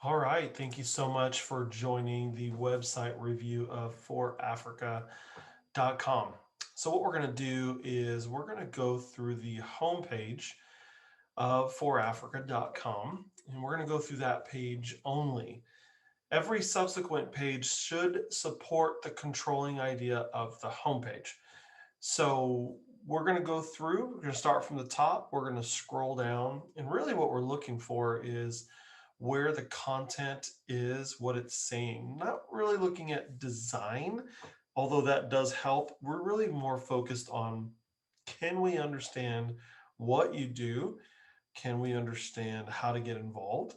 All right. Thank you so much for joining the website review of 4Africa.com. So, what we're going to do is we're going to go through the homepage of 4Africa.com and we're going to go through that page only. Every subsequent page should support the controlling idea of the homepage. So, we're going to go through, we're going to start from the top, we're going to scroll down, and really what we're looking for is where the content is, what it's saying. Not really looking at design, although that does help. We're really more focused on, can we understand what you do? Can we understand how to get involved?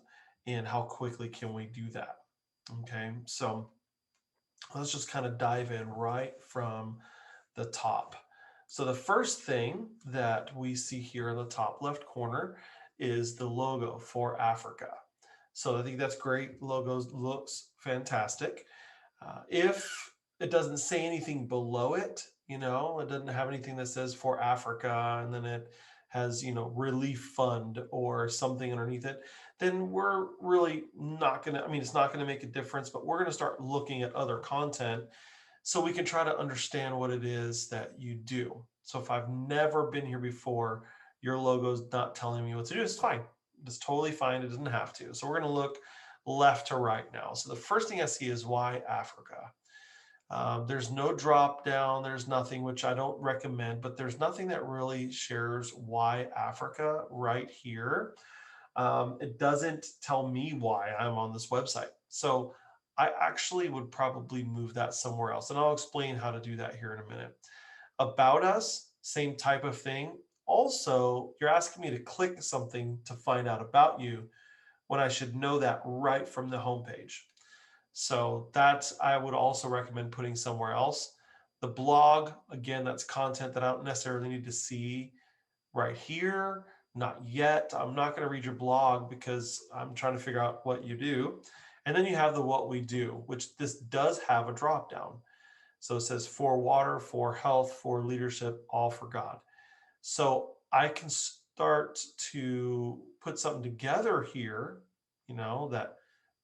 And how quickly can we do that? Okay, so let's just kind of dive in right from the top. So the first thing that we see here in the top left corner is the logo for Africa. So I think that's great. Logos looks fantastic. If it doesn't say anything below it, it doesn't have anything that says for Africa and then it has, relief fund or something underneath it, then we're really not going to, I mean, it's not going to make a difference, but we're going to start looking at other content so we can try to understand what it is that you do. So if I've never been here before, your logo's not telling me what to do, it's fine. It's totally fine. It doesn't have to. So we're going to look left to right now. So the first thing I see is why Africa. There's no drop down, there's nothing, which I don't recommend, but there's nothing that really shares why Africa right here. It doesn't tell me why I'm on this website. So I actually would probably move that somewhere else. And I'll explain how to do that here in a minute. About us, same type of thing. Also, you're asking me to click something to find out about you when I should know that right from the homepage. So that's, I would also recommend putting somewhere else. The blog, again, that's content that I don't necessarily need to see right here. Not yet. I'm not going to read your blog because I'm trying to figure out what you do. And then you have the what we do, which this does have a drop down. So it says for water, for health, for leadership, all for God. So I can start to put something together here, that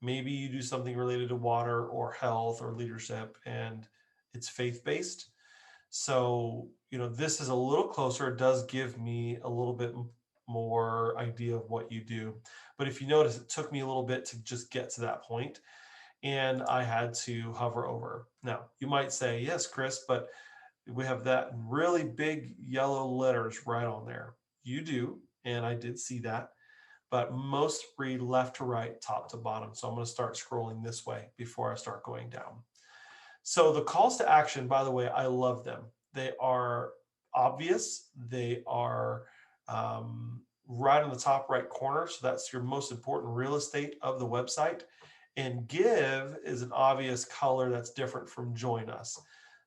maybe you do something related to water or health or leadership and it's faith based. So, this is a little closer. It does give me a little bit more idea of what you do. But if you notice, it took me a little bit to just get to that point and I had to hover over. Now, you might say, yes, Chris, but we have that really big yellow letters right on there. You do, and I did see that, but most read left to right, top to bottom. So I'm going to start scrolling this way before I start going down. So the calls to action, by the way, I love them. They are obvious. They are right on the top right corner. So that's your most important real estate of the website. And give is an obvious color that's different from join us.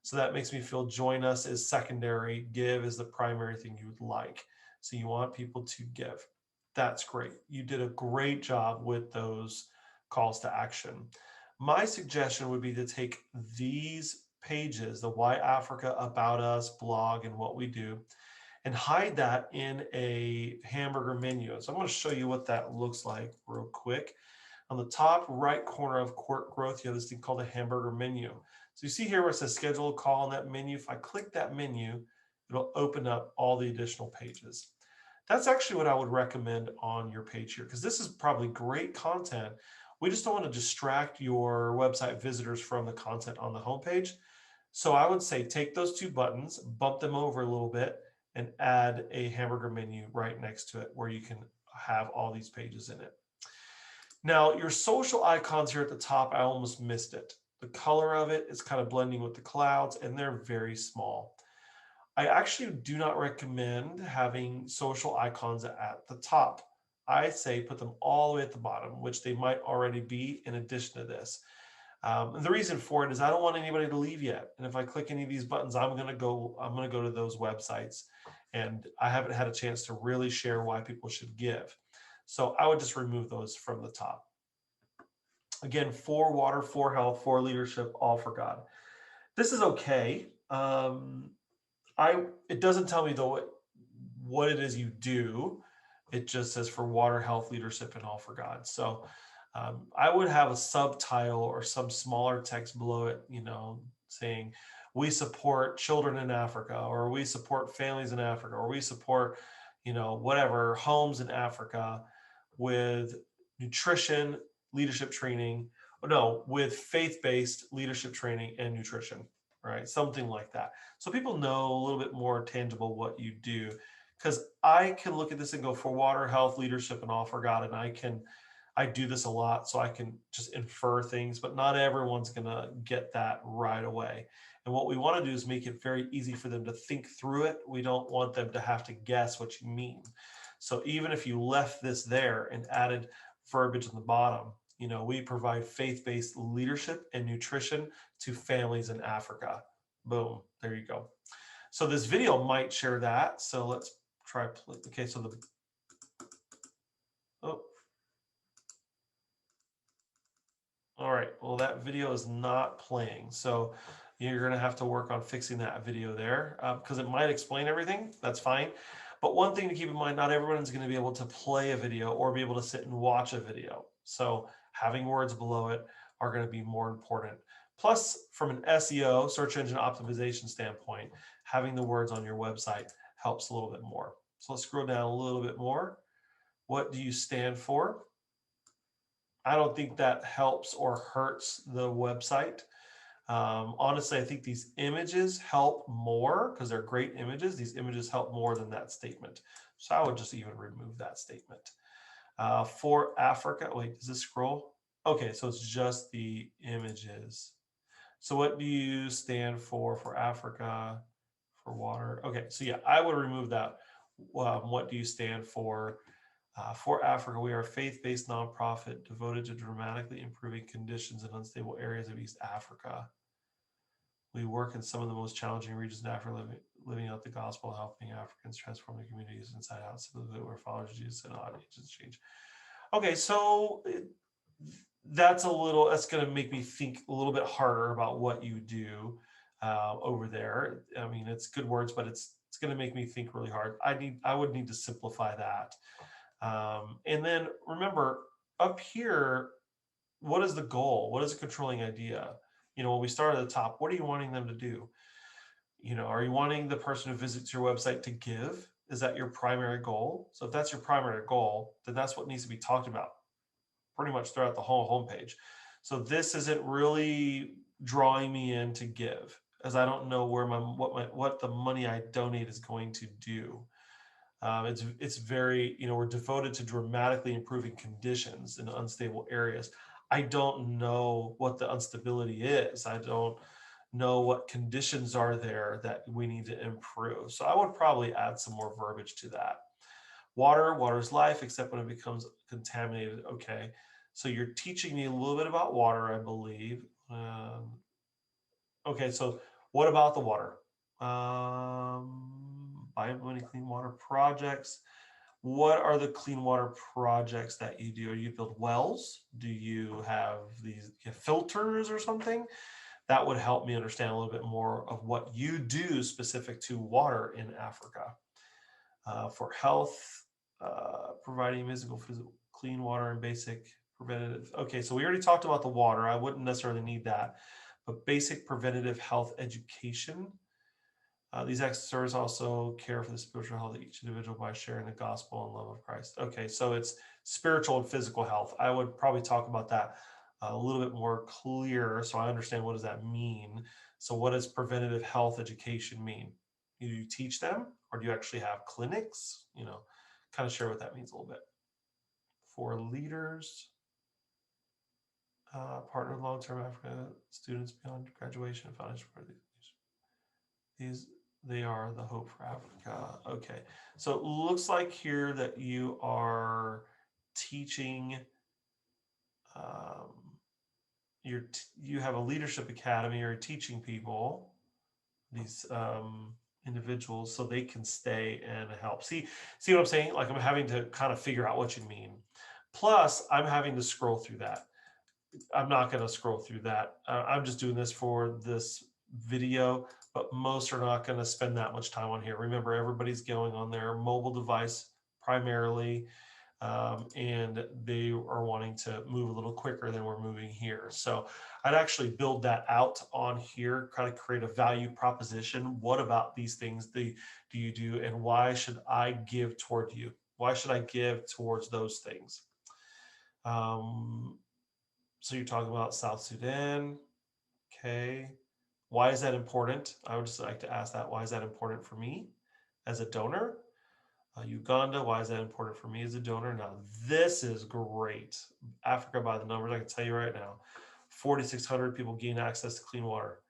So that makes me feel join us is secondary, give is the primary thing you would like. So you want people to give. That's great. You did a great job with those calls to action. My suggestion would be to take these pages, the Why Africa, About Us, blog, and what we do, and hide that in a hamburger menu. So I'm going to show you what that looks like real quick. On the top right corner of Court Growth, you have this thing called a hamburger menu. So you see here where it says schedule a call in that menu. If I click that menu, it'll open up all the additional pages. That's actually what I would recommend on your page here, because this is probably great content. We just don't want to distract your website visitors from the content on the homepage. So I would say take those two buttons, bump them over a little bit, and add a hamburger menu right next to it where you can have all these pages in it. Now, your social icons here at the top, I almost missed it. The color of it is kind of blending with the clouds, and they're very small. I actually do not recommend having social icons at the top. I say put them all the way at the bottom, which they might already be in addition to this. And the reason for it is I don't want anybody to leave yet. And if I click any of these buttons, I'm going to go to those websites. And I haven't had a chance to really share why people should give. So I would just remove those from the top. Again, for water, for health, for leadership, all for God. This is okay. It doesn't tell me though what it is you do. It just says for water, health, leadership, and all for God. So I would have a subtitle or some smaller text below it, saying, we support children in Africa, or we support families in Africa, or we support, whatever, homes in Africa with nutrition, leadership training, no, with faith-based leadership training and nutrition, right? Something like that. So people know a little bit more tangible what you do. Because I can look at this and go, for water, health, leadership, and all for God, and I do this a lot, so I can just infer things, but not everyone's going to get that right away. And what we want to do is make it very easy for them to think through it. We don't want them to have to guess what you mean. So even if you left this there and added verbiage on the bottom, we provide faith-based leadership and nutrition to families in Africa. Boom, there you go. So this video might share that. So let's try. Okay, so oh, all right, well, that video is not playing. So you're going to have to work on fixing that video there because it might explain everything. That's fine. But one thing to keep in mind, not everyone's going to be able to play a video or be able to sit and watch a video. So having words below it are going to be more important. Plus, from an SEO, search engine optimization standpoint, having the words on your website helps a little bit more. So let's scroll down a little bit more. What do you stand for? I don't think that helps or hurts the website. Honestly, I think these images help more because they're great images. These images help more than that statement. So I would just even remove that statement. For Africa, wait, does this scroll? Okay, so it's just the images. So what do you stand for Africa, for water? Okay, so yeah, I would remove that. What do you stand for? For Africa, we are a faith-based nonprofit devoted to dramatically improving conditions in unstable areas of East Africa. We work in some of the most challenging regions in Africa, living out the gospel, helping Africans transform their communities inside out, so that we're followers of Jesus and audiences change. Okay, so that's going to make me think a little bit harder about what you do over there. I mean, it's good words, but it's going to make me think really hard. I would need to simplify that. And then remember, up here, what is the goal? What is the controlling idea? When we start at the top, what are you wanting them to do? Are you wanting the person who visits your website to give? Is that your primary goal? So if that's your primary goal, then that's what needs to be talked about pretty much throughout the whole homepage. So this isn't really drawing me in to give, as I don't know what the money I donate is going to do. It's very, we're devoted to dramatically improving conditions in unstable areas. I don't know what the instability is. I don't know what conditions are there that we need to improve. So I would probably add some more verbiage to that. Water is life, except when it becomes contaminated. Okay, so you're teaching me a little bit about water, I believe. Okay, so what about the water? By implementing clean water projects. What are the clean water projects that you do? You build wells? Do you have these filters or something? That would help me understand a little bit more of what you do specific to water in Africa. For health, providing physical clean water and basic preventative. Okay, so we already talked about the water. I wouldn't necessarily need that, but basic preventative health education. These acts of service also care for the spiritual health of each individual by sharing the gospel and love of Christ. Okay, so it's spiritual and physical health. I would probably talk about that a little bit more clear so I understand what does that mean. So what does preventative health education mean? Do you teach them or do you actually have clinics? Kind of share what that means a little bit. For leaders, partner with long-term Africa students beyond graduation and financial they are the hope for Africa. Okay, so it looks like here that you are teaching. You have a leadership academy. You're teaching people, these individuals, so they can stay and help. See what I'm saying? Like I'm having to kind of figure out what you mean. Plus, I'm having to scroll through that. I'm not going to scroll through that. I'm just doing this for this video, but most are not going to spend that much time on here. Remember, everybody's going on their mobile device primarily. and they are wanting to move a little quicker than we're moving here. So I'd actually build that out on here, kind of create a value proposition. What about these things do you do, and why should I give toward you? Why should I give towards those things? Um, so you're talking about South Sudan. Okay. Why is that important? I would just like to ask that. Why is that important for me as a donor? Uganda, why is that important for me as a donor? Now, this is great. Africa by the numbers, I can tell you right now. 4,600 people gain access to clean water.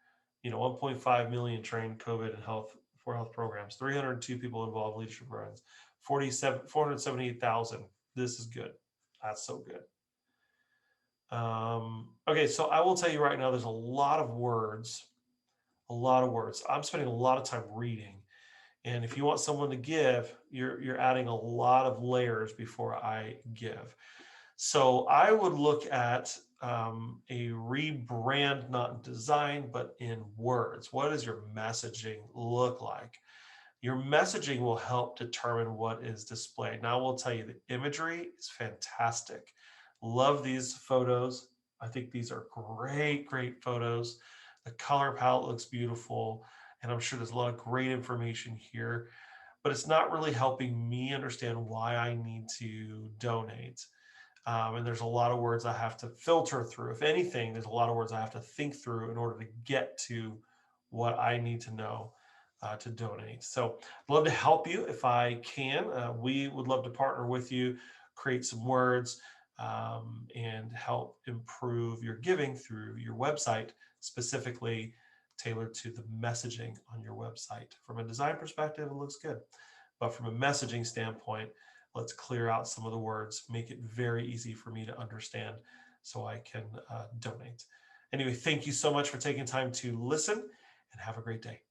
1.5 million trained COVID and health programs. 302 people involved in leadership programs. 478,000. This is good. That's so good. Okay, so I will tell you right now, there's a lot of words. A lot of words. I'm spending a lot of time reading. And if you want someone to give, you're adding a lot of layers before I give. So I would look at a rebrand, not in design, but in words. What does your messaging look like? Your messaging will help determine what is displayed. Now, I will tell you the imagery is fantastic. Love these photos. I think these are great, great photos. The color palette looks beautiful, and I'm sure there's a lot of great information here, but it's not really helping me understand why I need to donate. And there's a lot of words I have to filter through. If anything, there's a lot of words I have to think through in order to get to what I need to know to donate. So I'd love to help you if I can. We would love to partner with you, create some words, and help improve your giving through your website, specifically tailored to the messaging on your website. From a design perspective, it looks good. But from a messaging standpoint, let's clear out some of the words, make it very easy for me to understand so I can donate. Anyway, thank you so much for taking time to listen, and have a great day.